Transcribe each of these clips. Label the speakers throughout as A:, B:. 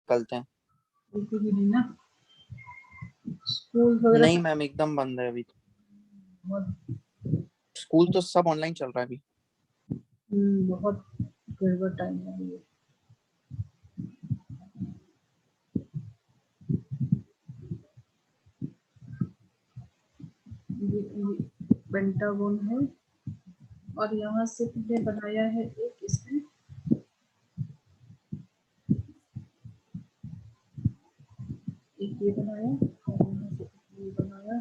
A: निकलते हैं।
B: बिल्कुल भी नहीं ना, स्कूल वगैरह
A: नहीं
B: सब
A: मैम, एकदम बंद है अभी।
B: बहुत।
A: स्कूल तो सब ऑनलाइन चल रहा है अभी।
B: बहुत गड़बड़ टाइम है ये। ये पेंटागन है, और यहाँ से तुमने बनाया है एक इसमें, एक ये बनाया, और यहाँ से ये बनाया,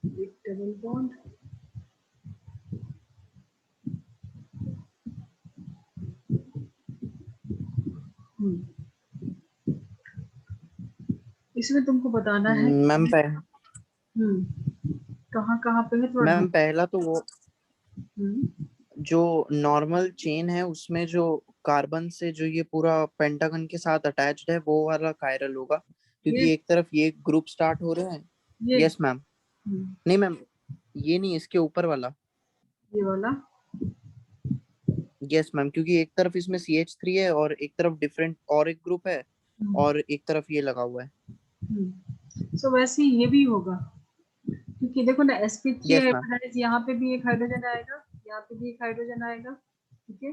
B: एक डबल बॉन्ड, इसमें तुमको बताना है
A: मैम
B: कहाँ कहाँ पे है थोड़ा
A: मैम पहला तो वो
B: हम्म
A: जो नॉर्मल चेन है उसमें जो कार्बन से जो ये पूरा पेंटागन के साथ अटैच्ड है वो वाला कायरल होगा,
B: ये
A: क्योंकि एक तरफ ये ग्रुप स्टार्ट हो रहे हैं।
B: ये
A: यस मैम।
B: हम्म,
A: नहीं मैम, ये नहीं, इसके ऊपर वाला।
B: ये वाला।
A: यस मैम, क्योंकि एक तरफ इसमें CH3 है और एक तरफ डिफरेंट और एक ग्रुप है,
B: हम्म,
A: और एक तरफ ये लगा हुआ है।
B: सो वैसे ही ये भी होगा, क्योंकि देखो ना sp3
A: यस मैम।
B: हाइब्रिडाइज, यहाँ पे भी एक हाइड्रोजन आएगा, यहाँ पे भी एक हाइड्रोजन आएगा। ठीक है,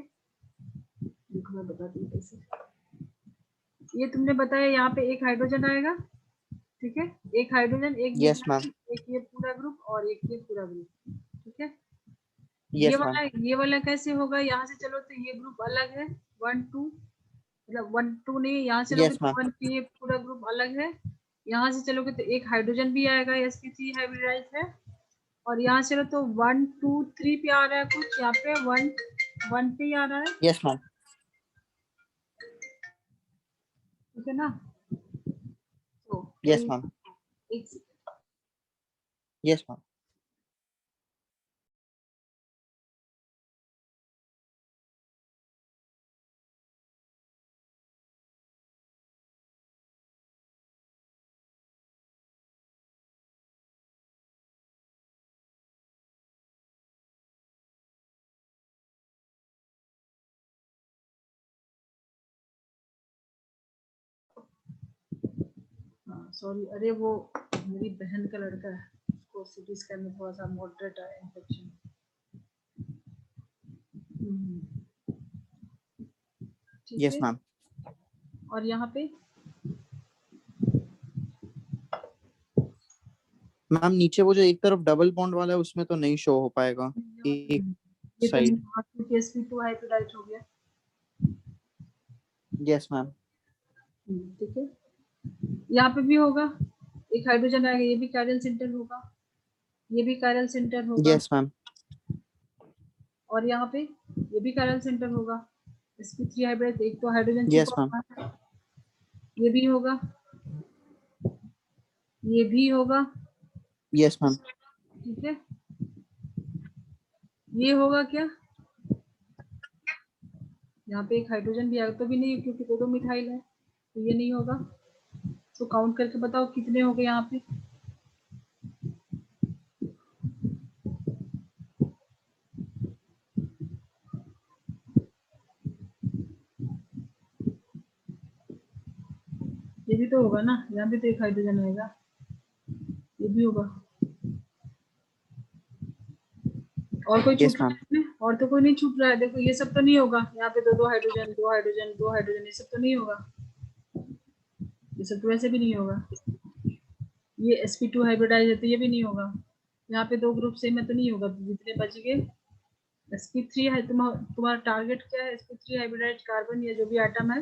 B: देखो मैं बताती हूँ कैसे। ये तुमने बताया यहाँ पे एक हाइड्रोजन आएगा, ठीक है, एक हाइड्रोजन, एक
A: यस मैम।
B: न्यूक्लियस, एक ये पूरा ग्रुप और एक ये पूरा ग्रुप। ठीक है,
A: यस मैम।
B: ये वाला कैसे होगा, यहाँ से चलो तो ये ग्रुप अलग है, 1 2, मतलब 1 2 नहीं, यहाँ से चलोगे
A: यस
B: तो
A: मैम।
B: 1 ये पूरा ग्रुप अलग है, यहाँ से चलोगे तो एक हाइड्रोजन भी आएगा, sp3 हाइब्रिडाइज है, और यहाँ से चलो तो 1 2 3 पे आ रहा है कुछ, यहाँ पे 1 1 पे ही आ रहा है।
A: Yes ma'am.
B: ठीक है ना, तो
A: यस मैम।
B: एक
A: यस मैम।
B: सॉरी, अरे वो मेरी बहन का लड़का है, उसको सिटी स्कैन में थोड़ा सा मॉडरेट आया इन्फेक्शन। ठीक
A: यस
B: है,
A: मैम।
B: और यहाँ पे
A: मैम नीचे वो जो एक तरफ डबल बॉन्ड वाला है उसमें तो नहीं शो हो पाएगा, एक
B: ये तो
A: साइड।
B: sp2 हाइब्रिडाइज हो गया।
A: Yes ma'am.
B: ठीक है, यहाँ पे भी होगा, एक हाइड्रोजन आएगा, ये भी कायरल सेंटर होगा, ये भी कायरल सेंटर होगा,
A: यस मैम।
B: और यहाँ पे ये भी कायरल सेंटर होगा, sp3 हाइब्रिड, एक तो हाइड्रोजन
A: यस
B: छुपा
A: मैम।
B: हुआ है, ये भी होगा, ये भी होगा।
A: Yes ma'am.
B: ठीक है, ये होगा क्या, यहाँ पे एक हाइड्रोजन भी आएगा, तो भी नहीं, क्योंकि दो दो मिथाइल है, तो ये नहीं होगा। तो काउंट करके बताओ कितने हो गए यहाँ पे। ये भी तो होगा ना, यहाँ पे तो एक हाइड्रोजन आएगा, ये भी होगा, और कोई छूट
A: यस
B: रहा
A: मैम।
B: है इसमें, और तो कोई नहीं छूट रहा है, देखो ये सब तो नहीं होगा, यहाँ पे दो दो हाइड्रोजन, दो हाइड्रोजन, दो हाइड्रोजन, ये सब तो नहीं होगा, ये सब तो वैसे भी नहीं होगा। ये sp2 हाइब्रिडाइज है तो ये भी नहीं होगा, यहाँ पे दो ग्रुप सेम है तो नहीं होगा, जितने बच गए। sp3 है, तुम्हारा टारगेट क्या है, sp3 हाइब्रिडाइज कार्बन या जो भी आइटम है,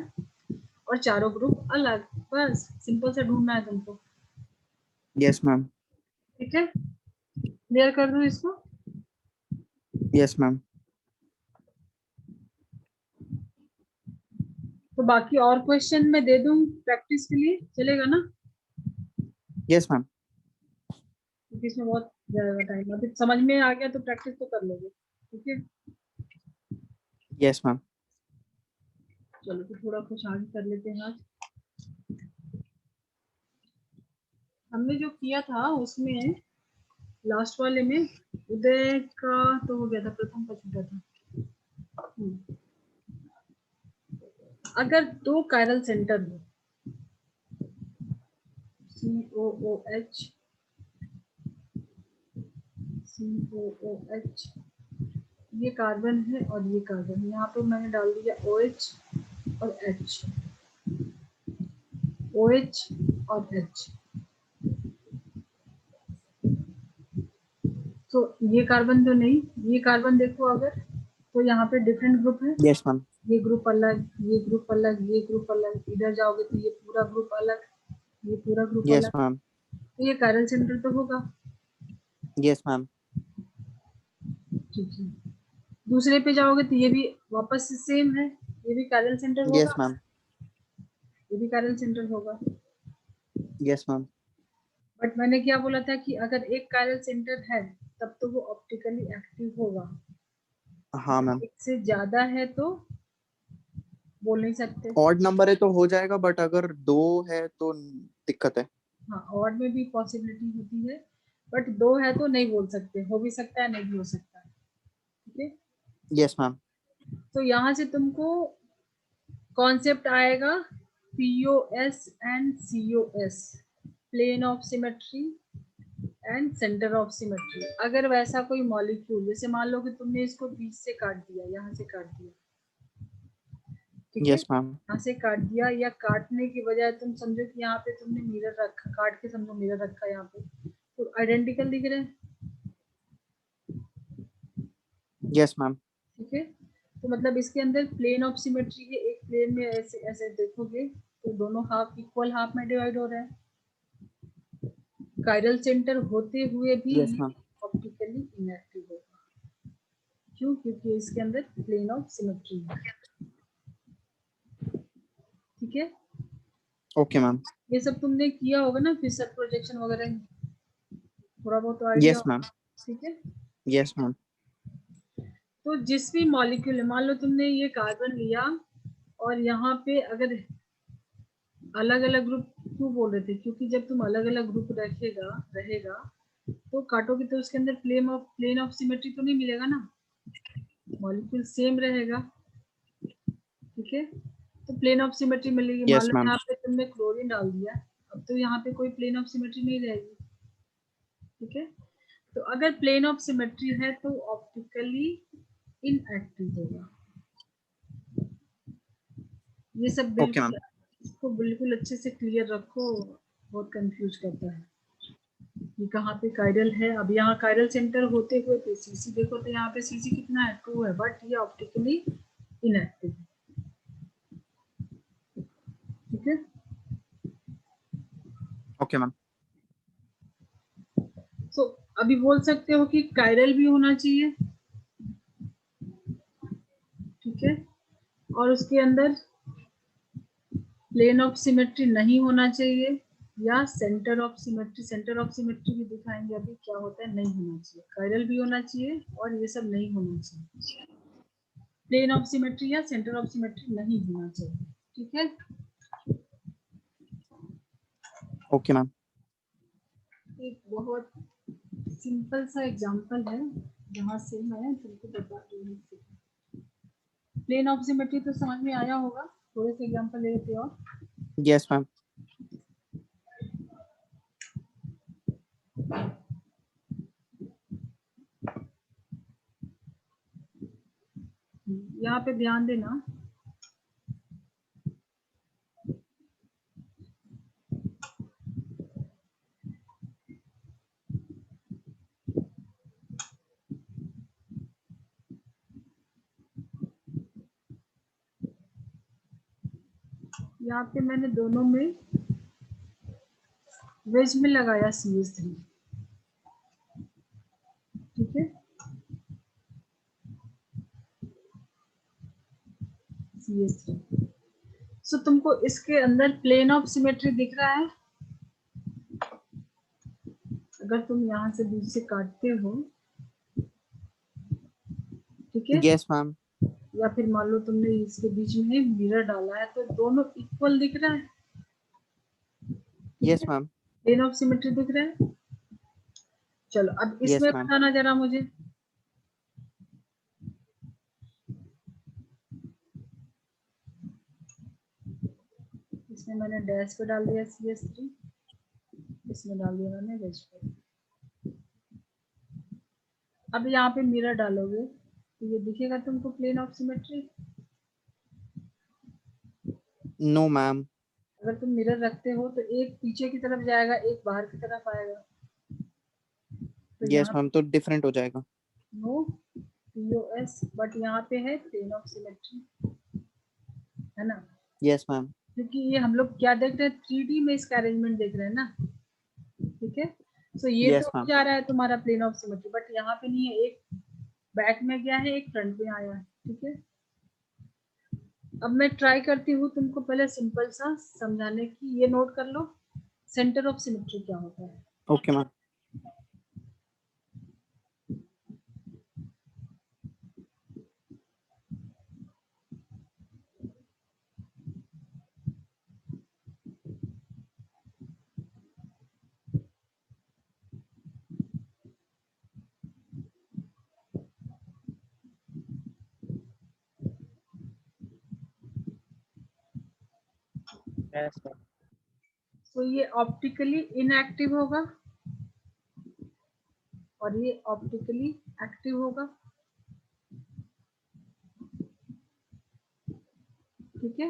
B: और चारों ग्रुप अलग, बस सिंपल से ढूंढना है तुमको।
A: Yes ma'am.
B: ठीक है, क्लियर कर दूं इसको।
A: Yes ma'am.
B: तो बाकी और क्वेश्चन मैं दे दूं प्रैक्टिस के लिए, चलेगा ना,
A: यस मैम।
B: क्योंकि इसमें बहुत ज्यादा टाइम, अभी समझ में आ गया तो प्रैक्टिस तो कर लोगे। ठीक है,
A: यस मैम।
B: चलो तो थोड़ा कुछ आगे कर लेते हैं आज। हमने जो किया था उसमें लास्ट वाले में उदय का तो हो गया था, प्रथम का छूटा था। अगर दो कायरल सेंटर हो, COOH, COOH, ये कार्बन है और ये कार्बन है, यहाँ पे मैंने डाल दिया OH और H, OH और H। तो ये कार्बन तो नहीं, ये कार्बन देखो अगर, तो यहाँ पे डिफरेंट ग्रुप है।
A: Yes ma'am.
B: ये ग्रुप अलग, ये ग्रुप अलग, ये ग्रुप अलग, इधर जाओगे तो ये पूरा ग्रुप अलग, ये पूरा ग्रुप
A: यस
B: अलग,
A: मैम।
B: तो ये कायरल सेंटर तो होगा।
A: Yes ma'am.
B: ठीक है, दूसरे पे जाओगे तो ये भी वापस से सेम है, ये भी कायरल सेंटर
A: यस
B: होगा,
A: मैम।
B: ये भी कायरल सेंटर होगा।
A: Yes ma'am.
B: बट मैंने क्या बोला था कि अगर एक कायरल सेंटर है तब तो वो ऑप्टिकली एक्टिव होगा,
A: हाँ मैम।
B: एक से ज्यादा है तो बोल नहीं सकते।
A: ऑड नंबर है तो हो जाएगा, बट अगर दो है तो दिक्कत है।
B: हाँ, ऑड में भी पॉसिबिलिटी होती है, बट दो है तो नहीं बोल सकते, हो भी सकता है, नहीं भी हो सकता है। ठीक है,
A: यस मैम।
B: तो यहाँ से तुमको कॉन्सेप्ट आएगा POS and COS, plane of symmetry and centre of symmetry. अगर वैसा कोई मॉलिक्यूल, जैसे मान लो कि तुमने इसको बीच से काट दिया, यहाँ से काट दिया, ठीक है,
A: यस मैम।
B: यहाँ से काट दिया, या काटने की बजाय तुम समझो कि यहाँ पे तुमने मिरर रखा, काट के समझो मिरर रखा यहाँ पे, तो आइडेंटिकल दिख रहे हैं।
A: Yes ma'am.
B: ठीक है, तो मतलब इसके अंदर प्लेन ऑफ सिमेट्री है, एक प्लेन में ऐसे ऐसे देखोगे तो दोनों हाफ इक्वल हाफ में डिवाइड हो रहे हैं। कायरल सेंटर होते हुए भी
A: यस मैम।
B: ऑप्टिकली इनएक्टिव होगा। क्यों? क्योंकि इसके अंदर प्लेन ऑफ सिमेट्री है। ठीक है,
A: ओके मैम।
B: ये सब तुमने किया होगा ना, फिशर प्रोजेक्शन वगैरह, थोड़ा बहुत तो आइडिया
A: यस मैम।
B: होगा। ठीक है,
A: यस मैम।
B: तो जिस भी मॉलिक्यूल, मान लो तुमने ये कार्बन लिया और यहाँ पे अगर अलग अलग ग्रुप, क्यों बोल रहे थे, क्योंकि जब तुम अलग अलग ग्रुप रखेगा रहेगा तो काटोगे तो उसके अंदर प्लेन ऑफ सिमेट्री तो नहीं मिलेगा ना, मॉलिक्यूल सेम रहेगा। ठीक है, तो प्लेन ऑफ सिमेट्री मिलेगी। मान
A: यस
B: लो
A: मैम।
B: यहाँ पे तुमने क्लोरीन डाल दिया, अब तो यहाँ पे कोई प्लेन ऑफ सिमेट्री नहीं रहेगी। ठीक है, तो अगर प्लेन ऑफ सिमेट्री है तो ऑप्टिकली इनएक्टिव होगा। ये सब
A: ओके मैम।
B: बिल्कुल, इसको बिल्कुल अच्छे से क्लियर रखो, बहुत कंफ्यूज करता है कि कहाँ पे कायरल है। अब यहाँ कायरल सेंटर होते हुए पे सीसी देखो तो यहाँ पे सीसी कितना है, 2 है, बट ये ऑप्टिकली इनएक्टिव है। ठीक है,
A: ओके मैम।
B: तो अभी बोल सकते हो कि कायरल भी होना चाहिए। ठीक है, और उसके अंदर प्लेन ऑफ सिमेट्री नहीं होना चाहिए, या centre of symmetry, centre of symmetry भी दिखाएंगे अभी क्या होता है, नहीं होना चाहिए। कायरल भी होना चाहिए और ये सब नहीं होना चाहिए, प्लेन ऑफ सिमेट्री या सेंटर ऑफ सिमेट्री नहीं होना चाहिए। ठीक है,
A: ओके मैम।
B: एक बहुत सिंपल सा एग्जांपल है जहाँ से मैं तुमको बता रही हूँ। प्लेन ऑफ सिमेट्री तो समझ में आया होगा, थोड़े से एग्जांपल ले लेते हो।
A: Yes ma'am.
B: यहाँ पे ध्यान देना, यहाँ पे मैंने दोनों में वेज में लगाया CH3। ठीक है, CH3। सो तुमको इसके अंदर प्लेन ऑफ सिमेट्री दिख रहा है, अगर तुम यहाँ से बीच से काटते हो। ठीक है,
A: यस मैम।
B: या फिर मान लो तुमने इसके बीच में मिरर डाला है तो दोनों इक्वल दिख रहा है। ठीक
A: यस
B: है,
A: मैम।
B: प्लेन ऑफ सिमेट्री दिख रहा है। चलो अब
A: यस
B: इसमें
A: मैम।
B: बताना जरा मुझे, इसमें मैंने डैश पे डाल दिया CS3, इसमें डाल दिया मैंने वेज पे। अब यहाँ पे मिरर डालोगे तो ये दिखेगा तुमको plane of symmetry.
A: No ma'am.
B: अगर तुम मिरर रखते हो तो एक पीछे की तरफ जाएगा, एक बाहर की तरफ आएगा। तो
A: यस
B: यहाँ
A: मैम, तो डिफरेंट हो जाएगा।
B: नो POS, बट यहाँ पे है प्लेन ऑफ सिमेट्री, है ना।
A: Yes ma'am.
B: क्योंकि ये हम लोग क्या देख रहे हैं, 3D में इसका अरेंजमेंट देख रहे हैं ना, ठीक है। सो ये तो
A: यस
B: हो
A: मैम।
B: जा रहा है तुम्हारा प्लेन ऑफ सिमेट्री, बट यहाँ पे नहीं है, एक बैक में गया है, एक फ्रंट में आया है, ठीक है। अब मैं ट्राई करती हूँ तुमको पहले सिंपल सा समझाने की, ये नोट कर लो, सेंटर ऑफ सिमेट्री क्या होता है।
A: Okay ma'am. Yes ma'am.
B: तो ये ऑप्टिकली इनएक्टिव होगा और ये ऑप्टिकली एक्टिव होगा, ठीक है।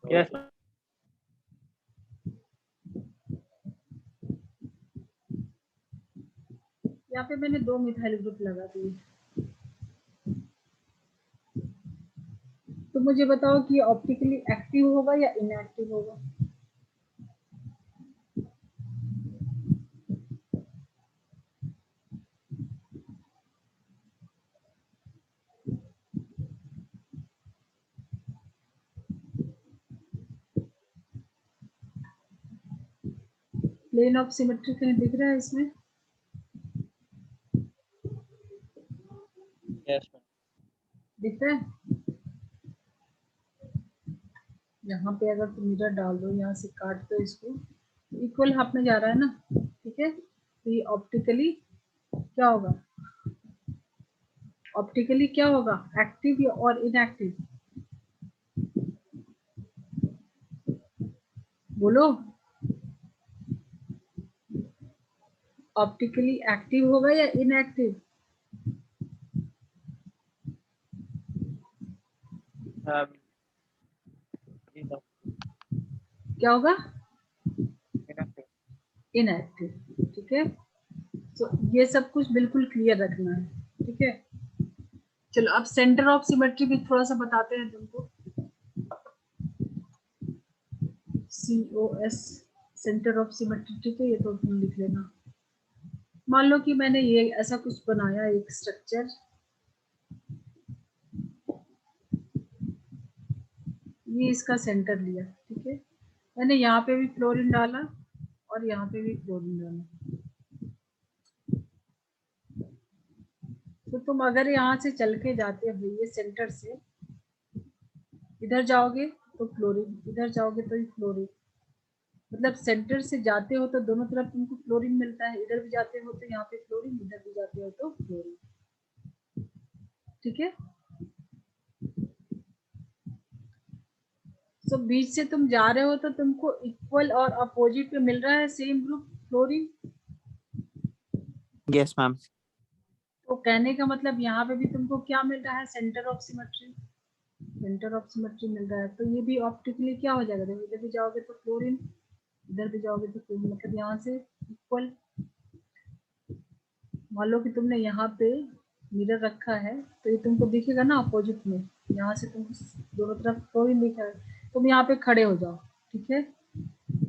A: Yes ma'am.
B: यहाँ पे मैंने 2 मिथाइल ग्रुप लगा दिए। तो मुझे बताओ कि ऑप्टिकली एक्टिव होगा या इनएक्टिव होगा। प्लेन ऑफ सिमेट्री कहीं दिख रहा है इसमें?
A: Yes ma'am.
B: दिख रहा है? यहाँ पे अगर तुम मिरर डाल दो, यहाँ से काट दो इसको, इक्वल हाफ में जा रहा है ना, ठीक है। तो ये ऑप्टिकली क्या होगा, ऑप्टिकली क्या होगा, एक्टिव और इनएक्टिव, बोलो। ऑप्टिकली एक्टिव होगा या इनएक्टिव? क्या होगा, इनएक्टिव, ठीक है। तो ये सब कुछ बिल्कुल क्लियर रखना है, ठीक है। चलो अब सेंटर ऑफ सिमेट्री भी थोड़ा सा बताते हैं तुमको। COS, सेंटर ऑफ सिमेट्री, ठीक है, ये तो तुम लिख लेना। मान लो कि मैंने ये ऐसा कुछ बनाया, एक स्ट्रक्चर, ये इसका सेंटर लिया, ठीक है। मैंने यहाँ पे भी फ्लोरीन डाला और यहाँ पे भी फ्लोरीन डाला। तो तुम अगर यहाँ से चल के जाते हो, ये सेंटर से इधर जाओगे तो फ्लोरीन, इधर जाओगे तो ही फ्लोरीन, मतलब सेंटर से जाते हो तो दोनों तरफ तुमको फ्लोरीन मिलता है, इधर भी जाते हो तो यहाँ पे फ्लोरीन, इधर भी जाते हो तो फ्लोरीन, ठीक है। तो बीच से तुम जा रहे हो तो तुमको इक्वल और अपोजिट पे मिल रहा है same group fluorine.
A: Yes ma'am.
B: तो कहने का मतलब यहाँ पे भी तुमको क्या मिल रहा है, centre of symmetry, centre of symmetry मिल रहा है। तो ये भी ऑप्टिकली क्या हो जाएगा, देखो इधर भी जाओगे तो फ्लोरीन, इधर भी जाओगे तो फ्लोरीन, मतलब यहाँ से इक्वल। मान लो कि तुमने यहाँ पे मिरर रखा है तो ये तुमको दिखेगा ना अपोजिट में, यहाँ से तुमको दोनों तरफ फ्लोरीन दिख रहा है। तुम यहाँ पे खड़े हो जाओ, ठीक है।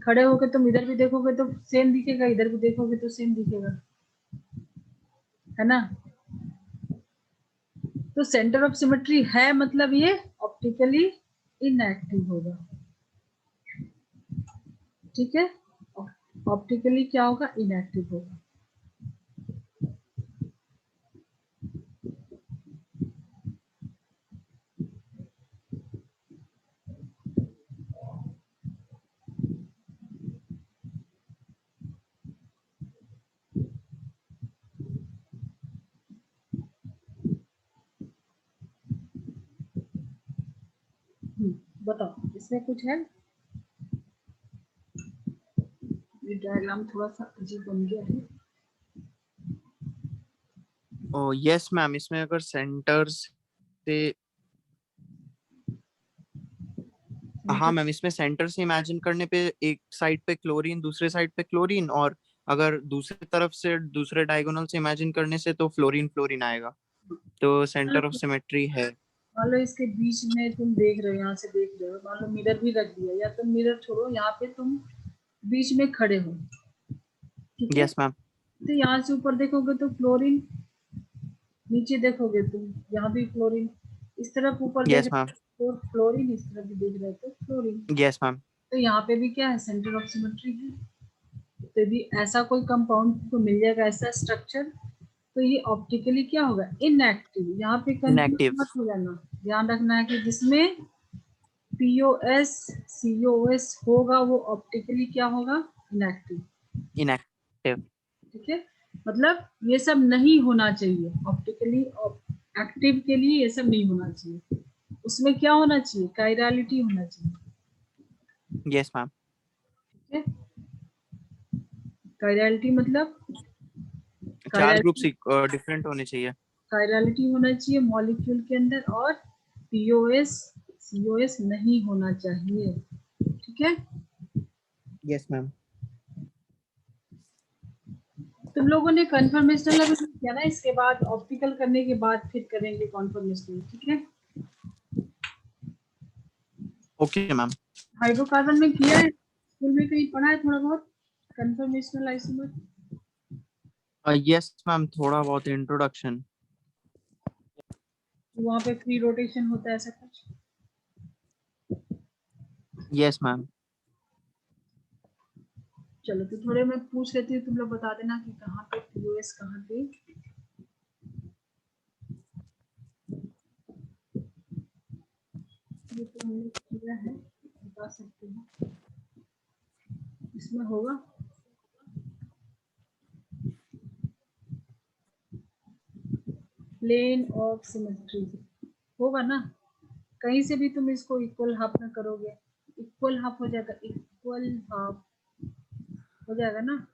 B: खड़े होकर तुम इधर भी देखोगे तो सेम दिखेगा, इधर भी देखोगे तो सेम दिखेगा, है ना। तो सेंटर ऑफ सिमेट्री है मतलब ये ऑप्टिकली इनएक्टिव होगा, ठीक है। ऑप्टिकली क्या होगा, इनएक्टिव होगा। बताओ इसमें कुछ है? ये डायग्राम थोड़ा सा अजीब बन गया है।
A: ओ यस मैम, इसमें अगर सेंटर से, हाँ मैम, इसमें सेंटर से इमेजिन करने पे एक साइड पे क्लोरीन, दूसरे साइड पे क्लोरीन, और अगर दूसरी तरफ से दूसरे डायगोनल से इमेजिन करने से तो फ्लोरीन फ्लोरीन आएगा, तो सेंटर ऑफ सिमेट्री है।
B: मान लो इसके बीच में तुम देख रहे हो, यहाँ से देख रहे हो, मान लो मिरर भी रख दिया, या तुम मिरर छोड़ो, यहाँ पे तुम बीच में खड़े हो, ठीक है?
A: Yes ma'am.
B: तो यहाँ से ऊपर देखोगे तो फ्लोरीन, नीचे देखोगे तुम यहाँ भी फ्लोरीन, इस तरफ ऊपर देख
A: यस
B: रहे
A: मैम।
B: हो तो फ्लोरीन, इस तरफ भी देख रहे हो तो फ्लोरीन।
A: Yes ma'am.
B: तो यहाँ पे भी क्या है? सेंटर ऑफ सिमेट्री है। तो यदि ऐसा कोई कंपाउंड को मिल जाएगा, ऐसा स्ट्रक्चर, तो ये ऑप्टिकली क्या होगा? इनएक्टिव। यहाँ पे कंफ्यूज
A: इनएक्टिव।
B: मत हो जाना, ध्यान रखना है कि जिसमें पीओएस सीओएस होगा वो ऑप्टिकली क्या होगा? इनएक्टिव।
A: इनएक्टिव।
B: ठीक है, मतलब ये सब नहीं होना चाहिए ऑप्टिकली एक्टिव के लिए, ये सब नहीं होना चाहिए। उसमें क्या होना चाहिए? कायरलिटी होना चाहिए।
A: Yes ma'am.
B: ठीक है, कायरलिटी मतलब
A: चार्ज ग्रुप
B: कायरलिटी,
A: डिफरेंट होने चाहिए।
B: कायरलिटी होना चाहिए मॉलिक्यूल के अंदर, और पीओएस सीओएस नहीं होना चाहिए। ठीक है,
A: यस मैम।
B: तुम लोगों ने कन्फर्मेशनल अभी किया ना, इसके बाद ऑप्टिकल करने के बाद फिर करेंगे कॉन्फर्मेशनल। ठीक है,
A: ओके मैम।
B: हाइड्रोकार्बन में किया है, स्कूल में कहीं पढ़ा है थोड़ा बहुत कन्फर्मेशनल आइसोमर?
A: यस मैम, थोड़ा बहुत इंट्रोडक्शन।
B: वहाँ पे फ्री रोटेशन होता है, ऐसा कुछ?
A: Yes ma'am.
B: चलो तो थोड़े मैं पूछ लेती हूँ, तुम लोग बता देना कि कहाँ पे पीओएस, कहाँ पे। ये तो हमने किया है, बता सकते हैं इसमें होगा। प्लेन ऑफ सिमेट्री होगा ना, कहीं से भी तुम इसको इक्वल हाफ में करोगे, इक्वल हाफ हो जाएगा, इक्वल हाफ हो जाएगा ना।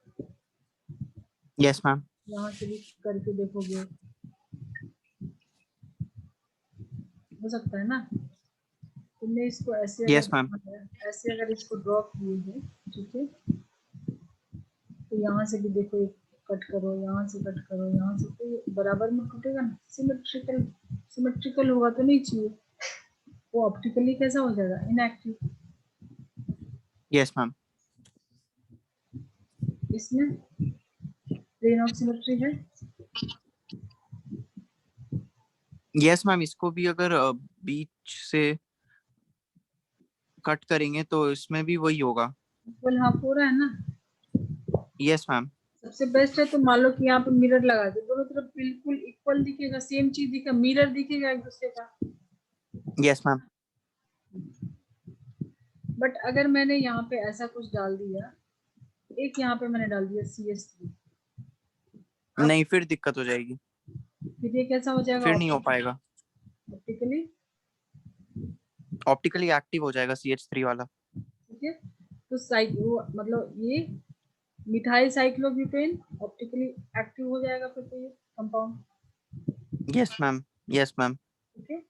A: Yes ma'am.
B: यहाँ से भी करके देखोगे, हो सकता है ना। तुमने इसको ऐसे
A: यस मैम।
B: अगर, ऐसे अगर इसको ड्रॉ किए हैं, ठीक है, तो यहाँ से भी देखो, कट करो, यहाँ से कट करो, यहाँ से, तो ये बराबर में कटेगा ना। सिमेट्रिकल, सिमेट्रिकल होगा तो नहीं चाहिए, वो ऑप्टिकली कैसा हो जाएगा? इनएक्टिव।
A: Yes ma'am.
B: इसमें प्लेन ऑफ सिमेट्री है।
A: यस मैम, इसको भी अगर बीच से कट करेंगे तो इसमें भी वही होगा।
B: इक्वल हाफ हो रहा है ना।
A: Yes ma'am.
B: सबसे बेस्ट है तो मान लो कि यहाँ पे मिरर लगा दो, दोनों तरफ बिल्कुल इक्वल दिखेगा, सेम चीज दिखेगा, मिरर दिखेगा एक दूसरे का।
A: Yes ma'am.
B: बट अगर मैंने यहाँ पे ऐसा कुछ डाल दिया, एक यहाँ पे मैंने डाल दिया CS3, अब
A: नहीं, फिर दिक्कत हो जाएगी,
B: फिर ये कैसा हो जाएगा?
A: फिर नहीं हो पाएगा।
B: ऑप्टिकली।
A: ऑप्टिकली एक्टिव हो जाएगा CH3 वाला।
B: ठीक है, तो वो मतलब ये मिथाइल साइक्लोब्यूटेन ऑप्टिकली एक्टिव हो जाएगा फिर तो ये compound.
A: Yes ma'am. Yes ma'am.
B: ठीक है,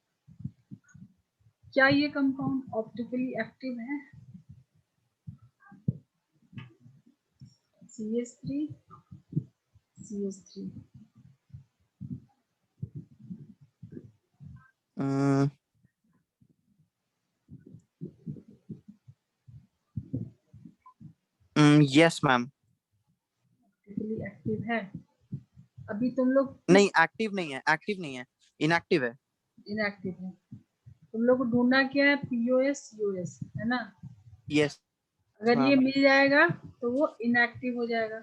B: क्या ये कंपाउंड ऑप्टिकली एक्टिव है? CS3 CS3
A: yes ma'am.
B: Optically active है। अभी तुम लोग
A: नहीं, एक्टिव नहीं है, एक्टिव नहीं है, इनएक्टिव है।
B: इनएक्टिव है। तुम लोग को ढूंढना क्या है? पीओएस यूएस, है ना।
A: यस
B: अगर ये
A: मैम।
B: मिल जाएगा तो वो इनएक्टिव हो जाएगा।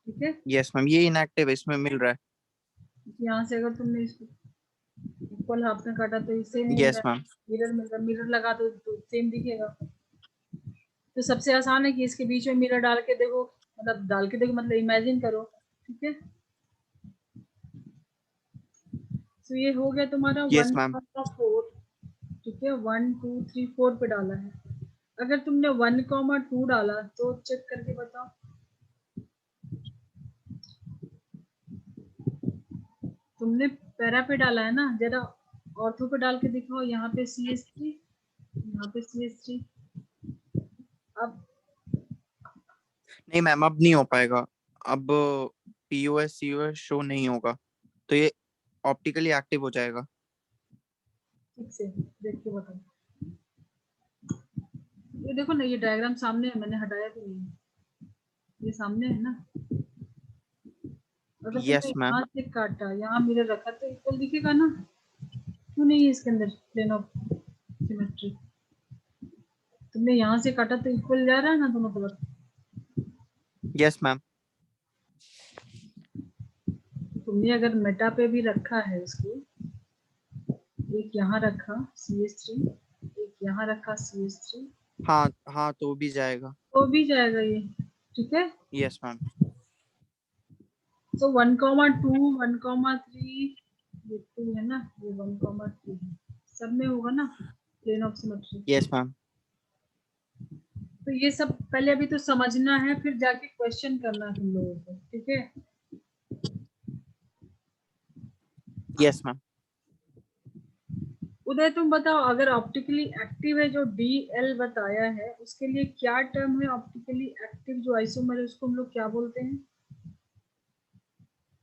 B: ठीक है,
A: यस मैम, ये इनएक्टिव है, इसमें मिल रहा है।
B: यहाँ से अगर तुमने इसको इक्वल हाफ में काटा तो इससे मिल
A: यस
B: रहा है,
A: मैम।
B: मिरर मिल रहा है, मिरर लगा दो तो सेम दिखेगा। तो सबसे आसान है कि इसके बीच में मिरर डाल के देखो, मतलब डाल के देखो मतलब इमेजिन करो। ठीक है, तो ये हो गया तुम्हारा
A: यस मैम।
B: 1/4। ठीक है, 1 2 3 4 पे डाला है। अगर तुमने 1,2 डाला तो चेक करके बताओ। तुमने पैरा पे डाला है ना, जरा ऑर्थो पे डाल के दिखाओ। यहाँ पे CH3, यहाँ पे CH3। अब
A: नहीं मैम, अब नहीं हो पाएगा। अब POS COS शो नहीं होगा, तो ये ऑप्टिकली एक्टिव हो जाएगा।
B: ठीक से देख के बताओ। ये देखो ना, ये डायग्राम सामने है, मैंने हटाया भी नहीं है, ये सामने है ना। अगर तुमने
A: यस मैम।
B: यहाँ से काटा, यहाँ मिरर रखा तो इक्वल दिखेगा ना। क्यों नहीं है इसके अंदर प्लेन ऑफ सिमेट्री? तुमने यहाँ से काटा तो इक्वल जा रहा है ना दोनों तरफ।
A: Yes ma'am.
B: तुमने अगर मेटा पे भी रखा है इसको, एक यहाँ रखा CH3, एक यहाँ रखा CH3,
A: हाँ हाँ, तो भी जाएगा।
B: तो भी जाएगा ये। ठीक है,
A: यस मैम।
B: तो 1,2 1,3, ये 2 है ना, ये 1,3 है, सब में होगा ना plane of symmetry.
A: Yes ma'am.
B: तो ये सब पहले अभी तो समझना है, फिर जाके क्वेश्चन करना है तुम लोगों को। ठीक है,
A: यस मैम।
B: उदय तुम बताओ, अगर ऑप्टिकली एक्टिव है जो DL बताया है, उसके लिए क्या टर्म है? ऑप्टिकली एक्टिव जो आइसोमर है उसको हम लोग क्या बोलते हैं?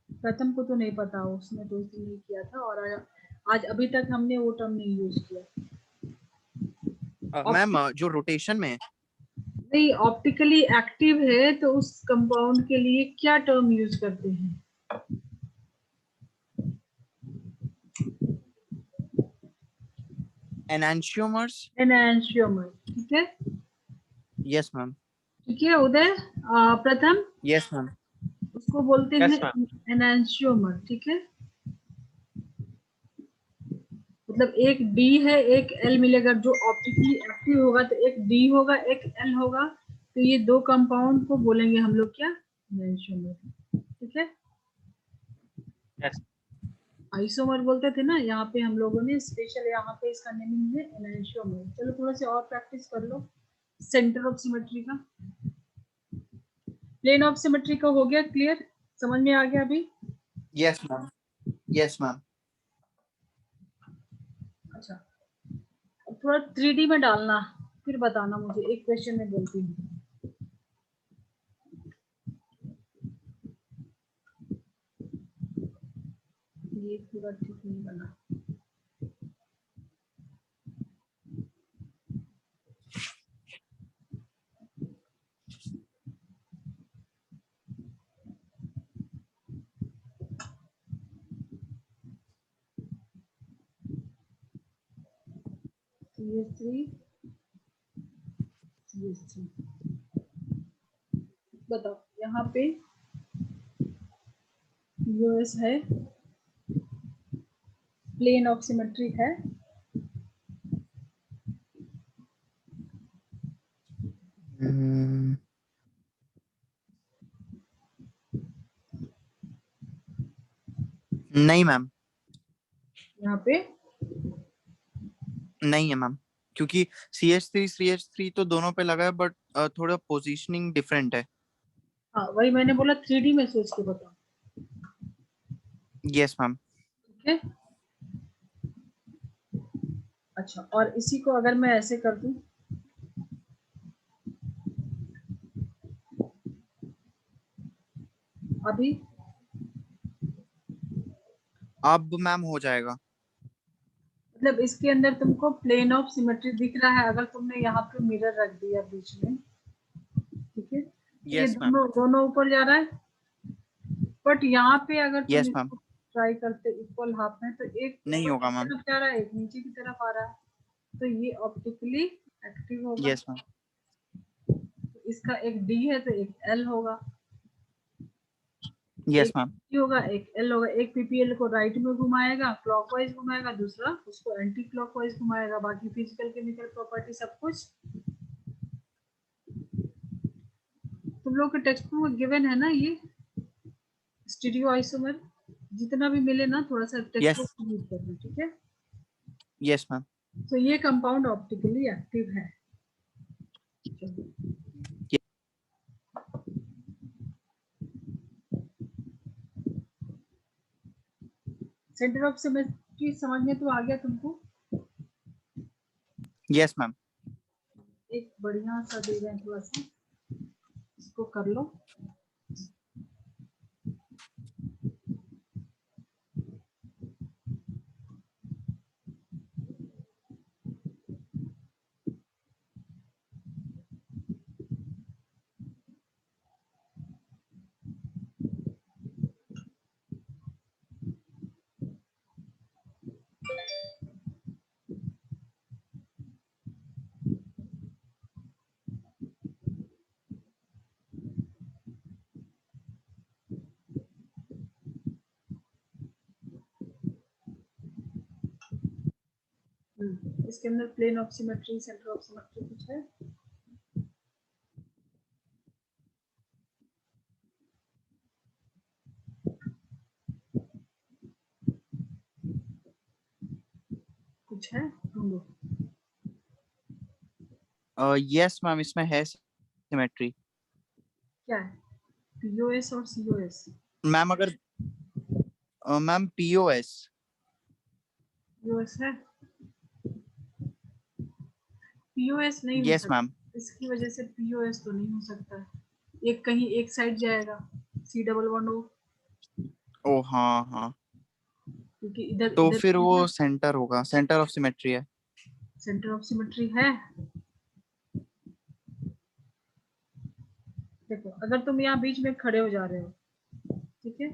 B: प्रथम को तो नहीं पता, उसने तो इसलिए नहीं किया था, और आज अभी तक हमने वो टर्म नहीं यूज किया।
A: मैम जो रोटेशन में
B: नहीं, ऑप्टिकली एक्टिव है तो उस कंपाउंड के लिए क्या टर्म यूज करते हैं?
A: एनांशियोमर्स।
B: एनांशियोमर। ठीक है,
A: यस मैम।
B: ठीक है उदय। प्रथम
A: यस मैम।
B: उसको बोलते हैं
A: यस मैम।
B: एनांशियोमर। ठीक है, मतलब एक D है, एक L मिलेगा। जो ऑप्टिकली एक्टिव होगा तो एक D होगा, एक L होगा, तो ये दो कंपाउंड को बोलेंगे हम लोग क्या? एनांशियोमर। ठीक है,
A: यस।
B: आइसोमर बोलते थे ना, यहाँ पे हम लोगों ने स्पेशल यहाँ पे इसका नेमिंग है एनांशियोमर। चलो थोड़ा सा और प्रैक्टिस कर लो। सेंटर ऑफ सिमेट्री का, प्लेन ऑफ सिमेट्री का हो गया क्लियर? समझ में आ गया अभी?
A: Yes ma'am. Yes ma'am.
B: अच्छा, अब थोड़ा 3D में डालना, फिर बताना मुझे, एक क्वेश्चन में बोलती हूँ। ये पूरा ठीक नहीं बना। CH3 CH3, बताओ यहाँ पे US है, प्लेन ऑफ सिमेट्री है।
A: नहीं मैम,
B: यहाँ पे
A: नहीं है मैम, क्योंकि CH3 तो दोनों पे लगा है, बट थोड़ा पोजीशनिंग डिफरेंट है।
B: हाँ, वही मैंने बोला 3D में सोच के बताओ।
A: Yes ma'am.
B: ठीक है, अच्छा, और इसी को अगर मैं ऐसे कर दूं, अभी
A: अब मैम हो जाएगा।
B: मतलब इसके अंदर तुमको प्लेन ऑफ सिमेट्री दिख रहा है, अगर तुमने यहाँ पे मिरर रख दिया बीच में। ठीक है, तो ये
A: यस मैम।
B: दोनों दोनों ऊपर जा रहा है, बट यहाँ पे अगर तुम
A: यस मैम।
B: इसको ट्राई करते इक्वल हाफ में, तो एक
A: नहीं
B: ऊपर
A: होगा
B: की
A: मैम।
B: तरफ जा रहा है, एक नीचे की तरफ आ रहा है, तो ये ऑप्टिकली एक्टिव होगा।
A: Yes ma'am.
B: तो इसका एक D है तो एक L होगा,
A: यस
B: एक
A: मैम।
B: D होगा एक L होगा। एक PPL को राइट में घुमाएगा, क्लॉकवाइज घुमाएगा, दूसरा उसको एंटी क्लॉकवाइज घुमाएगा। बाकी फिजिकल केमिकल प्रॉपर्टी सब कुछ तुम लोग के टेक्स्ट बुक में गिवन है ना। ये स्टीरियो आइसोमर जितना भी मिले ना, थोड़ा सा टेक्स्ट
A: यस।
B: बुक यूज करना। ठीक है,
A: यस मैम।
B: तो ये कंपाउंड ऑप्टिकली एक्टिव है। सेंटर ऑफ सिमेट्री समझ में तो आ गया तुमको?
A: Yes ma'am.
B: एक बढ़िया सा दे रहे हैं थोड़ा सा, इसको कर लो। इसके अंदर plane of symmetry, centre of symmetry कुछ है? कुछ है ढूंढो।
A: यस मैम, इसमें है सिमेट्री।
B: क्या है? पीओएस और सीओएस।
A: मैम अगर मैम पीओएस।
B: पीओएस है? पीओएस नहीं हो
A: यस
B: सकता,
A: मैम।
B: इसकी वजह से पीओएस तो नहीं हो सकता है। एक कहीं एक साइड जाएगा, सी डबल बॉन्ड ओ,
A: ओ हाँ हाँ,
B: क्योंकि इधर
A: तो
B: इधर
A: फिर वो सेंटर होगा, सेंटर ऑफ सिमेट्री है।
B: सेंटर ऑफ सिमेट्री है। देखो अगर तुम यहाँ बीच में खड़े हो जा रहे हो, ठीक है,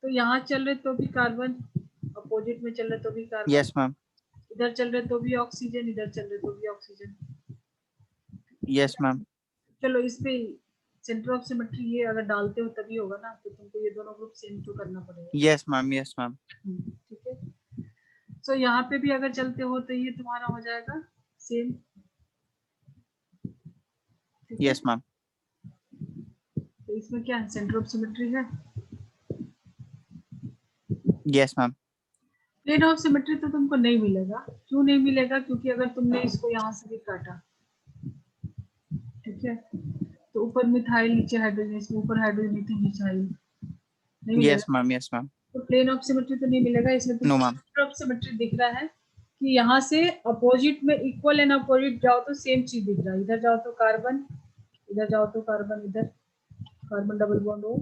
B: तो यहाँ चल रहे तो भी कार्बन, अपोजिट में चल रहे तो भी कार्बन,
A: यस मैम।
B: इधर चल रहे तो भी ऑक्सीजन, इधर चल रहे तो भी ऑक्सीजन।
A: Yes ma'am.
B: चलो इस पे सेंटर ऑफ सिमेट्री ये अगर डालते हो तभी होगा ना, तो तुमको ये दोनों ग्रुप सेम तो करना पड़ेगा।
A: Yes ma'am. Yes ma'am.
B: ठीक है, तो यहाँ पे भी अगर चलते हो तो ये तुम्हारा हो जाएगा सेम। ठीक है,
A: यस मैम।
B: तो इसमें क्या है, सेंटर ऑफ सिमेट्री है।
A: Yes ma'am.
B: Plane of symmetry तो तुमको नहीं मिलेगा। क्यों नहीं मिलेगा? क्योंकि अगर तुमने इसको यहाँ से भी काटा, ठीक है, तो ऊपर मिथाइल नीचे हाइड्रोजन, इसमें ऊपर हाइड्रोजन नीचे मिथाइल, नहीं
A: यस
B: मिलेगा।
A: मैम। Yes ma'am.
B: तो प्लेन ऑफ सिमेट्री तो नहीं मिलेगा। इसमें
A: नो
B: तुमको
A: मैम।
B: सेंटर ऑफ सिमेट्री दिख रहा है कि यहाँ से अपोजिट में इक्वल एंड अपोजिट जाओ तो सेम चीज दिख रहा है। इधर जाओ तो कार्बन, इधर जाओ तो कार्बन, इधर कार्बन डबल बॉन्ड O,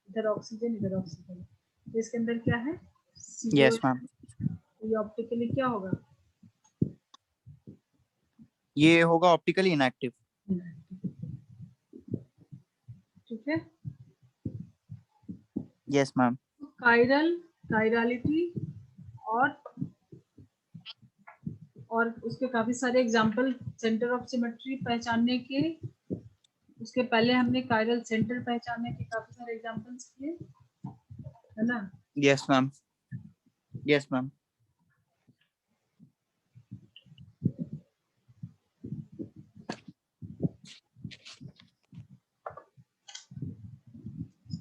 B: इधर ऑक्सीजन, इधर ऑक्सीजन। तो इसके अंदर क्या है, CO।
A: Yes ma'am.
B: ये ऑप्टिकली क्या होगा,
A: ये होगा ऑप्टिकली इनएक्टिव।
B: ठीक है।
A: Yes ma'am.
B: कायरल, कायरालिटी और उसके काफी सारे एग्जांपल सेंटर ऑफ सिमेट्री पहचानने के। उसके पहले हमने कायरल सेंटर पहचानने के काफी सारे एग्जांपल्स किए, है ना।
A: Yes ma'am. Yes ma'am.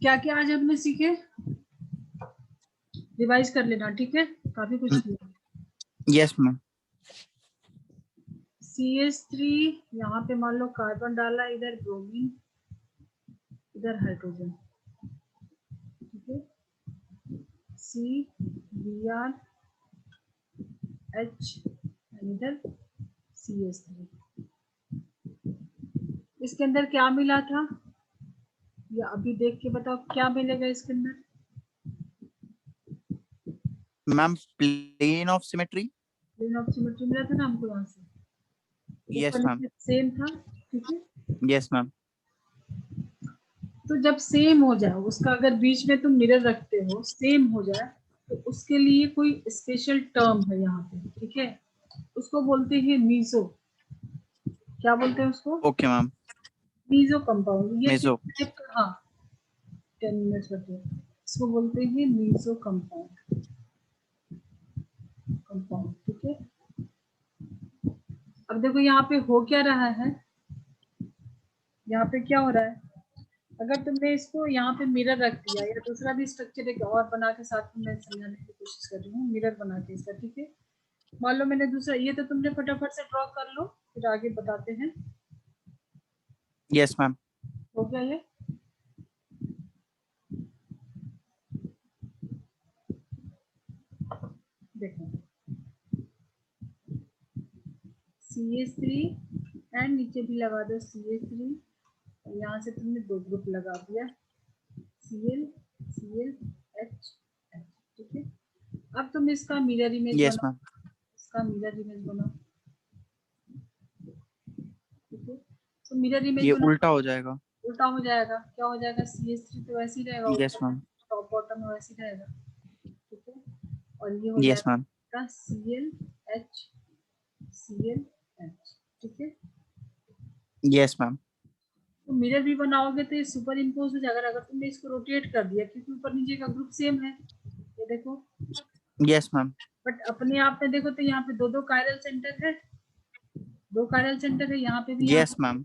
B: क्या क्या आज हमने सीखे, रिवाइज कर लेना, ठीक है, काफी कुछ किया।
A: Yes ma'am.
B: CH3, यहाँ पे मान लो कार्बन डाला, इधर ब्रोमीन, इधर हाइड्रोजन, ठीक है, CBr H, इधर CH3। इसके अंदर क्या मिला था, या अभी देख के बताओ क्या मिलेगा इसके अंदर।
A: Ma'am plane of symmetry.
B: Plane of symmetry मिला था ना हमको यहाँ से, ऊपर
A: यस मैम।
B: नीचे सेम था, ठीक है।
A: Yes ma'am.
B: तो जब सेम हो जाए, उसका अगर बीच में तुम मिरर रखते हो, सेम हो जाए, तो उसके लिए कोई स्पेशल टर्म है यहाँ पे, ठीक है, उसको बोलते हैं मीजो। क्या बोलते हैं उसको?
A: Okay ma'am.
B: Meso compound. ये
A: मेजो।
B: किस टाइप का, हाँ 10 मिनट्स बचे, इसको बोलते हैं मीजो कंपाउंड, कंपाउंड, ठीक है। अब देखो यहाँ पे हो क्या रहा है, यहाँ पे क्या हो रहा है, अगर तुमने इसको यहाँ पे मिरर रख दिया, या दूसरा भी स्ट्रक्चर एक और बना के साथ में मैं समझाने की कोशिश कर रही हूँ, मिरर बना के इसका, ठीक है। मान लो मैंने दूसरा, ये तो तुमने फटाफट से ड्रॉ कर लो, फिर आगे बताते हैं।
A: Yes ma'am.
B: हो गया ये? देखो CH3 एंड नीचे भी लगा दो CH3, और यहाँ से तुमने 2 ग्रुप लगा दिया, Cl Cl H H, ठीक है। अब तुम इसका मिरर इमेज
A: यस
B: बनाओ,
A: मैम।
B: इसका मिरर इमेज बनाओ, ठीक है। तो मिरर इमेज
A: ये
B: बनाओ,
A: उल्टा हो जाएगा।
B: उल्टा हो जाएगा, क्या हो जाएगा? CH3 तो वैसे ही रहेगा,
A: यस
B: ऊपर
A: मैम।
B: टॉप बॉटम में वैसे ही रहेगा, ठीक है। और ये हो
A: यस मैम।
B: जाएगा Cl H Cl H, ठीक है।
A: Yes ma'am.
B: तो मिरर भी बनाओगे तो ये सुपर इम्पोज हो जाएगा, अगर तुमने इसको रोटेट कर दिया, क्योंकि ऊपर नीचे का ग्रुप सेम है, ये देखो।
A: Yes ma'am.
B: बट अपने आप में देखो तो यहाँ पे 2 कायरल सेंटर है, 2 कायरल सेंटर है, यहाँ पे भी, यहाँ
A: यस
B: पे।
A: मैम।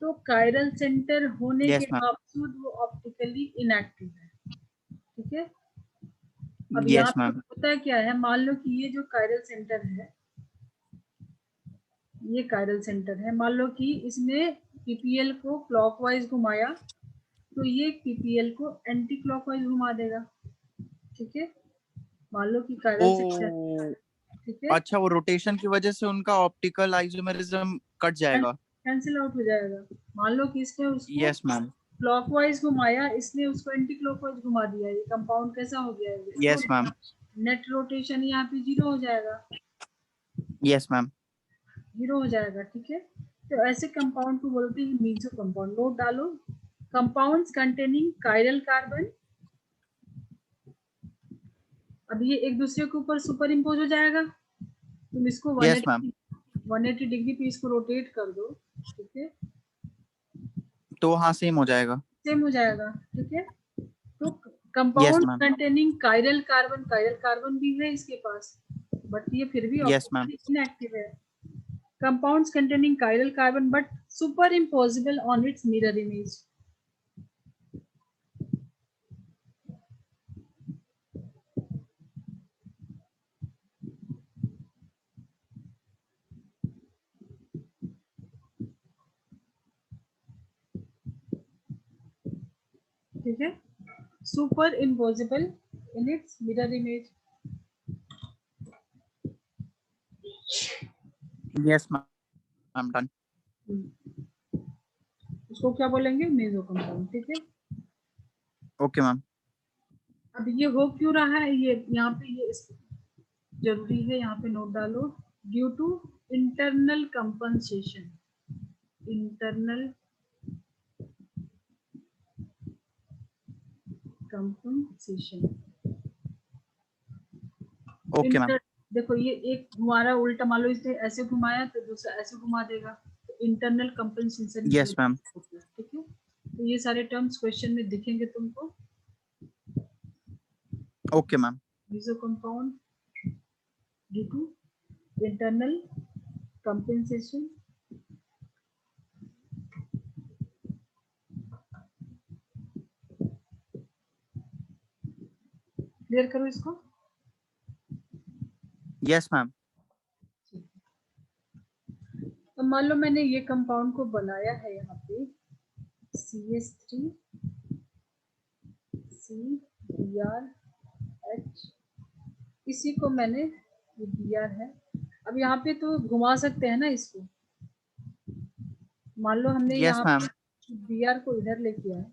B: तो कायरल सेंटर होने के
A: यस मैम।
B: बावजूद वो ऑप्टिकली इनएक्टिव है, ठीक है। अब यहाँ
A: यस
B: पे
A: मैम।
B: होता क्या है, मान लो कि ये जो कायरल सेंटर है, ये कायरल सेंटर है, मान लो कि इसने पीपीएल को क्लॉकवाइज घुमाया, तो ये पीपीएल को एंटी क्लॉकवाइज घुमा देगा, ठीक है। मान लो कि कायरल सेंटर,
A: ओ,
B: ठीक है,
A: अच्छा, वो रोटेशन की वजह से उनका ऑप्टिकल आइसोमेरिज्म कट जाएगा।
B: कैंसिल आउट हो जाएगा। मान लो कि इसने उसको
A: यस मैम।
B: क्लॉकवाइज घुमाया, इसने उसको एंटी क्लॉकवाइज घुमा दिया, ये कंपाउंड कैसा हो गया है?
A: Yes ma'am.
B: नेट रोटेशन यहाँ पे 0 हो जाएगा,
A: यस मैम।
B: 0 हो जाएगा, ठीक है। तो ऐसे कंपाउंड को बोलते हैं मीजो कंपाउंड। नोट डालो, कंपाउंड्स कंटेनिंग कायरल कार्बन। अब ये एक दूसरे के ऊपर सुपर इम्पोज हो जाएगा, तुम इसको
A: यस मैम।
B: 180 डिग्री पे इसको रोटेट कर दो, ठीक है,
A: तो हाँ, सेम हो जाएगा।
B: सेम हो जाएगा, ठीक है। तो
A: yes
B: compound
A: ma'am.
B: Containing chiral carbon भी है इसके पास, बट ये फिर भी
A: यस मैम।
B: ऑप्टिकली इनएक्टिव है। Compounds containing chiral carbon but super imposable on it's mirror image. ठीक है, super imposable in its mirror image.
A: Yes ma'am, done.
B: उसको क्या बोलेंगे? मेसो कंपाउंड, ठीक है।
A: Okay ma'am.
B: अब ये हो क्यों रहा है, ये यहाँ पे ये जरूरी है, यहाँ पे नोट डालो, due to internal compensation, internal compensation.
A: Okay ma'am.
B: देखो ये एक घुमारा उल्टा, मान लो इसने ऐसे घुमाया तो दूसरा ऐसे घुमा देगा, तो इंटरनल कंपनसेशन की
A: यस
B: वजह
A: मैम।
B: से होता है, ठीक है। तो ये सारे टर्म्स क्वेश्चन में दिखेंगे तुमको।
A: Okay ma'am.
B: Meso compound due to internal compensation. Clear करो इसको।
A: Yes ma'am.
B: तो मान लो मैंने ये कंपाउंड को बनाया है, यहाँ पे CH3 CBr इसी को मैंने, ये Br है, अब यहाँ पे तो घुमा सकते हैं ना इसको। मान लो हमने
A: यस
B: यहाँ
A: मैम।
B: पे Br को इधर लेके आए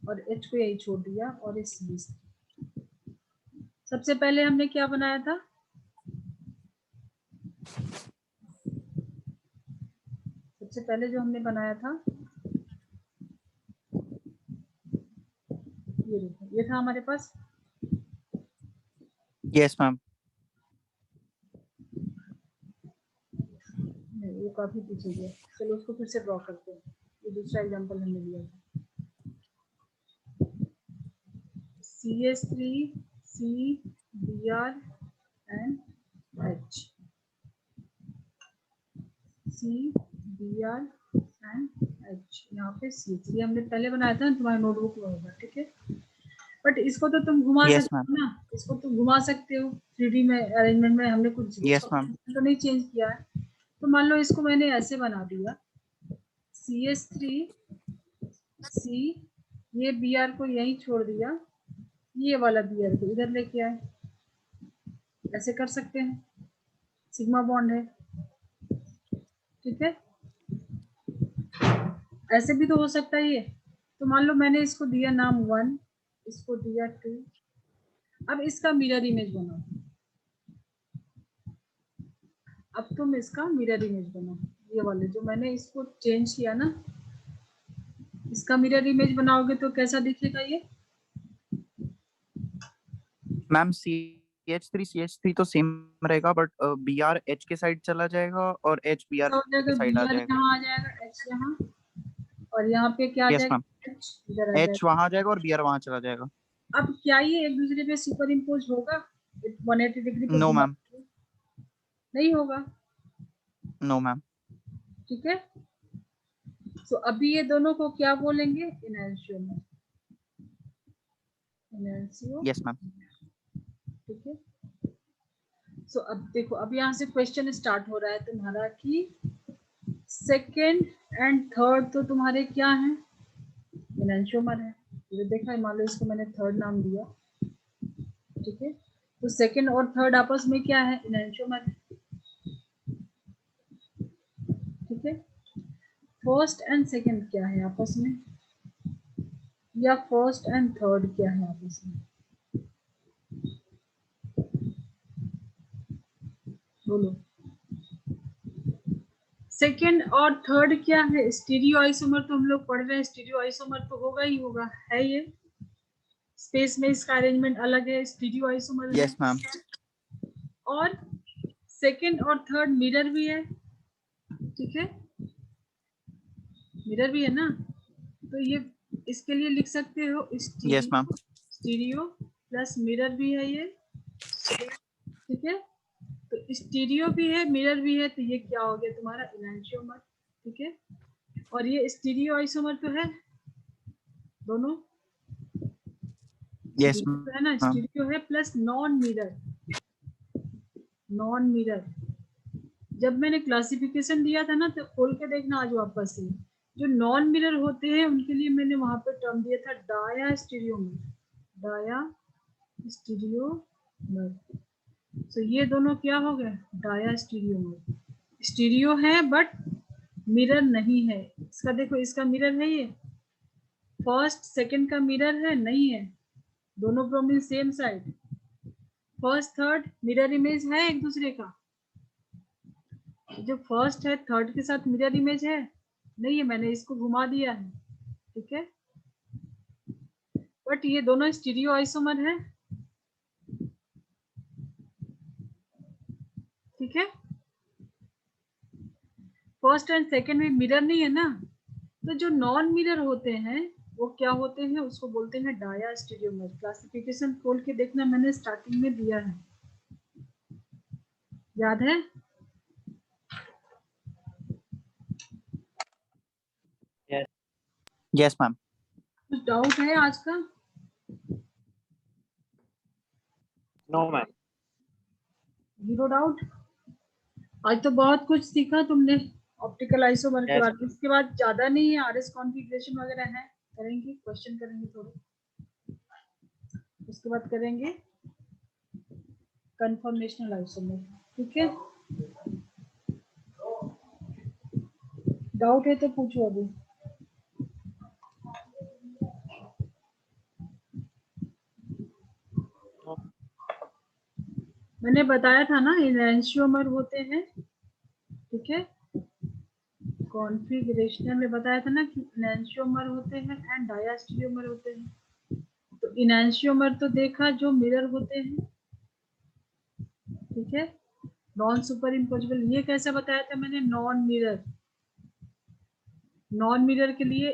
B: और H को यही छोड़ दिया, और इस सबसे पहले हमने क्या बनाया था? सबसे पहले जो हमने बनाया था, ये देखो, ये था हमारे पास।
A: Yes ma'am.
B: नहीं, वो काफी पीछे गया, चलो उसको फिर से ड्रॉ करते हैं। ये दूसरा एग्जांपल हमने लिया था, CH3 CBr and H, CBr and H, यहाँ पे CH3 हमने पहले बनाया था, तुम्हारे नोटबुक में होगा, ठीक है। बट इसको तो तुम घुमा
A: Yes,
B: सकते
A: ma'am.
B: हो ना, इसको तुम घुमा सकते हो 3D में अरेंजमेंट में, हमने कुछ
A: Yes, ma'am.
B: तो नहीं चेंज किया है। तो मान लो इसको मैंने ऐसे बना दिया CS3C, ये Br को यहीं छोड़ दिया, ये वाला Br को इधर लेके आए, ऐसे कर सकते हैं, सिग्मा बॉन्ड है, ठीक है। ऐसे भी तो हो सकता है ये। तो मान लो मैंने इसको दिया नाम 1, इसको दिया 2, अब इसका मिरर इमेज बनाओ, अब तुम इसका मिरर इमेज बनाओ, ये वाले जो मैंने इसको चेंज किया ना, इसका मिरर इमेज बनाओगे तो कैसा दिखेगा ये?
A: मैम CH3 तो सेम रहेगा, बट BR H के साइड चला जाएगा और H BR
B: ऐसा हो जाएगा,
A: के साइड आ
B: BR
A: जाएगा।
B: यहाँ आ जाएगा, H यहाँ, और यहाँ पे क्या आ
A: यस
B: जाएगा?
A: मैम,
B: H इधर आ
A: H
B: जाएगा।
A: वहां आ जाएगा और BR वहां चला जाएगा।
B: अब क्या ये एक दूसरे पे सुपर इम्पोज होगा 180 डिग्री पे
A: नो
B: घुमा?
A: मैम,
B: नहीं होगा,
A: नो मैम।
B: ठीक है। तो अभी ये दोनों को क्या बोलेंगे? इनैंशियोमर, इनैंशियो,
A: यस मैम।
B: ठीक है। सो अब देखो, अब यहाँ से क्वेश्चन स्टार्ट हो रहा है तुम्हारा कि सेकेंड एंड थर्ड तो तुम्हारे क्या हैं? इनैंशियोमर है। ये देखा है, मान लो इसको मैंने थर्ड नाम दिया, ठीक है। तो सेकेंड और थर्ड आपस में क्या है? इनैंशियोमर है, ठीक है। फर्स्ट एंड सेकेंड क्या है आपस में, या फर्स्ट एंड थर्ड क्या है आपस में? बोलो। सेकेंड और थर्ड क्या है? स्टीरियो आइसोमर तो हम लोग पढ़ रहे हैं, स्टीरियो आइसोमर तो होगा ही होगा, है ये। स्पेस में इसका अरेंजमेंट अलग है, स्टीरियो आइसोमर है।
A: Yes ma'am.
B: और सेकेंड और थर्ड मिरर भी है, ठीक है, मिरर भी है ना। तो ये इसके लिए लिख सकते हो
A: yes ma'am.
B: Stereo plus mirror भी है ये, ठीक है। तो स्टीरियो भी है, मिरर भी है, तो ये क्या हो गया तुम्हारा? इनैंशियोमर, ठीक है। और ये स्टीरियो आइसोमर तो है, दोनों
A: यस
B: स्टीरियो तो है ना,
A: मैम।
B: स्टीरियो है plus non mirror, non mirror. जब मैंने क्लासिफिकेशन दिया था ना, तो खोल के देखना आज वापस से, जो नॉन मिरर होते हैं उनके लिए मैंने वहां पे टर्म दिया था डाया स्टीरियोमर, डाया स्टीरियोमर। तो ये दोनों क्या हो गए? डाया स्टीरियोमर। स्टीरियो है बट मिरर नहीं है। इसका देखो, इसका मिरर है ये, फर्स्ट सेकंड का मिरर है नहीं है, दोनों bromine same side, first third mirror image है एक दूसरे का, जो फर्स्ट है थर्ड के साथ मिरर इमेज है नहीं है, मैंने इसको घुमा दिया है, ठीक है। बट ये दोनों स्टीरियो आइसोमर है, ठीक है। फर्स्ट एंड सेकंड में मिरर नहीं है ना, तो जो नॉन मिरर होते हैं वो क्या होते हैं? उसको बोलते हैं डाया स्टीरियोमर। क्लासिफिकेशन खोल के देखना, मैंने स्टार्टिंग में दिया है, याद है?
A: Yes ma'am.
B: कुछ डाउट है आज का?
A: No ma'am.
B: Zero doubt. आज तो बहुत कुछ सीखा तुमने ऑप्टिकल आइसोमर के बारे में। इसके बाद ज्यादा नहीं है, आरएस कॉन्फ़िगरेशन वगैरह है, करेंगे, क्वेश्चन करेंगे थोड़े, उसके बाद करेंगे कन्फर्मेशनल आइसोमर, ठीक है। डाउट है तो पूछो अभी। मैंने बताया था ना, इनैंशियोमर होते हैं, ठीक है। कॉन्फ़िगरेशनल में बताया था ना कि इनैंशियोमर होते हैं एंड डायास्टीरियोमर होते हैं। तो इनैंशियोमर तो देखा जो मिरर होते हैं, ठीक है, नॉन सुपर इम्पोजिबल। ये कैसे बताया था मैंने? नॉन मिरर, नॉन मिरर के लिए